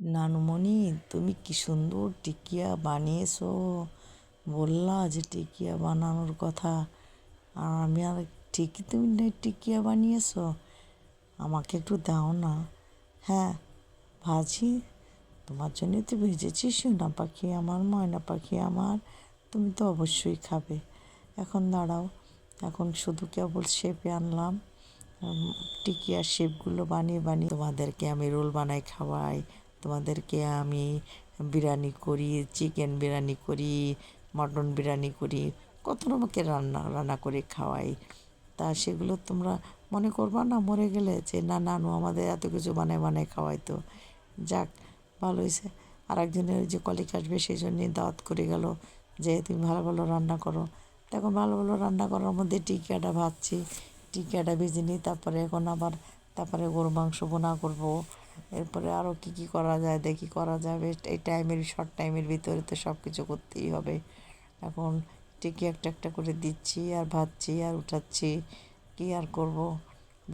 নানুমণি, তুমি কি সুন্দর টিকিয়া বানিয়েছো। বললা যে টিকিয়া বানানোর কথা, আর আমি আর ঠিকই তুমি টিকিয়া বানিয়েছো। আমাকে একটু দাও না। হ্যাঁ, ভাজি তোমার জন্যই তো ভেজেছি সোনা পাখি আমার, ময়না পাখি আমার। তুমি তো অবশ্যই খাবে। এখন দাঁড়াও, এখন শুধু কেবল শেপে আনলাম। টিকিয়ার শেপগুলো বানিয়ে বানিয়ে তোমাদেরকে আমি রোল বানাই খাওয়াই, তোমাদেরকে আমি বিরিয়ানি করি, চিকেন বিরিয়ানি করি, মটন বিরিয়ানি করি, কত রকমের রান্না রান্না করে খাওয়াই। তা সেগুলো তোমরা মনে করবা না মরে গেলে যে না নানু আমাদের এত কিছু বানায় বানায় খাওয়াইতো। যাক, ভালো হয়েছে। আর একজনের যে কলিগ আসবে সেই জন্যই দাওয়াত করে গেল যে তুমি ভালো ভালো রান্না করো। তখন ভালো ভালো রান্না করার মধ্যে টিকিয়াটা ভাজছি, টিকিয়াটা ভেজে নিই। তারপরে এখন আবার তারপরে গরু মাংস বোনা করব। এরপরে আরও কী কী করা যায় দেখি, করা যাবে এই টাইমের শর্ট টাইমের ভিতরে তো সব কিছু করতেই হবে। এখন টিকি একটা একটা করে দিচ্ছি আর ভাজছি আর উঠাচ্ছি, কী আর করব,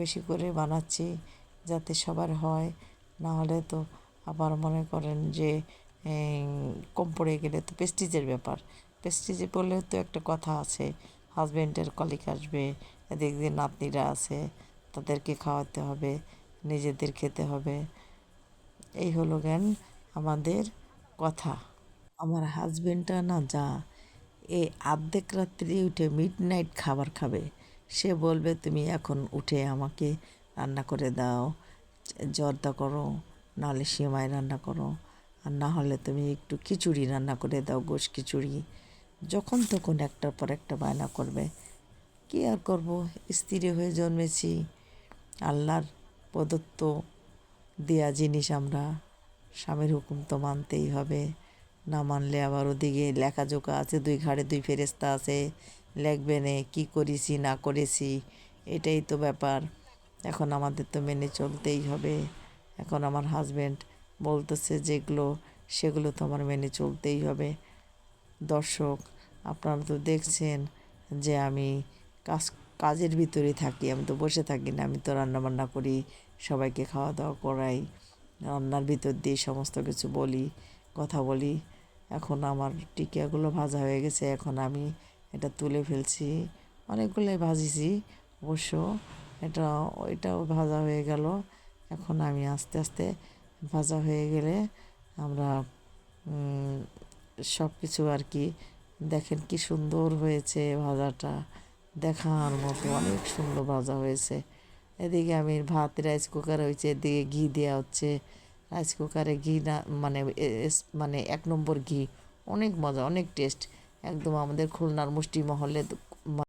বেশি করে বানাচ্ছি যাতে সবার হয়। না হলে তো আবার মনে করেন যে কম পড়ে গেলে তো প্রেস্টিজের ব্যাপার। প্রেস্টিজে বললেও তো একটা কথা আছে, হাজব্যান্ডের কলিগ আসবে, এদিক দিয়ে নাতনিরা আছে, তাদেরকে খাওয়াতে হবে, নিজেদের খেতে হবে। এই হলো জ্ঞান আমাদের কথা। আমার হাজবেন্ডটা না যা, এই অর্ধেক রাত্রি উঠে মিড নাইট খাবার খাবে। সে বলবে তুমি এখন উঠে আমাকে রান্না করে দাও, জর্দা করো, নাহলে সিমাই রান্না করো, আর না হলে তুমি একটু খিচুড়ি রান্না করে দাও, গোশ খিচুড়ি। যখন তখন একটার পর একটা বায়না করবে। কী আর করব, স্ত্রী হয়ে জন্মেছি, আল্লাহর প্রদত্ত দেয়া জিনিস আমরা, স্বামীর হুকুম তো মানতেই হবে। না মানলে আবার ওদিকে লেখাজোকা আছে, দুই ঘাড়ে দুই ফেরেস্তা আছে, লেখবে নে কী করেছি না করেছি, এটাই তো ব্যাপার। এখন আমাদের তো মেনে চলতেই হবে। এখন আমার হাজব্যান্ড বলতেছে যেগুলো, সেগুলো তো আমার মেনে চলতেই হবে। দর্শক, আপনারা তো দেখছেন যে আমি কাজ কাজের ভিতরে থাকি, আমি তো বসে থাকি না, আমি তো রান্নাবান্না করি, সবাইকে খাওয়া দাওয়া করাই, রান্নার ভিতর দিয়ে সমস্ত কিছু বলি, কথা বলি। এখন আমার টিকিয়াগুলো ভাজা হয়ে গেছে, এখন আমি এটা তুলে ফেলছি। অনেকগুলোই ভাজিছি অবশ্য, এটা ওইটাও ভাজা হয়ে গেল। এখন আমি আস্তে আস্তে ভাজা হয়ে গেলে আমরা সব কিছু আর কি, দেখেন কি সুন্দর হয়েছে ভাজাটা, দেখার মতো অনেক সুন্দর ভাজা হয়েছে। এদিকে আমি ভাত রাইস কুকার হয়েছে, এদিকে ঘি দেওয়া হচ্ছে। রাইস কুকারে ঘি না মানে মানে 1 নম্বর ঘি, অনেক মজা অনেক টেস্ট। একদম আমাদের খুলনার মুষ্টি মহলে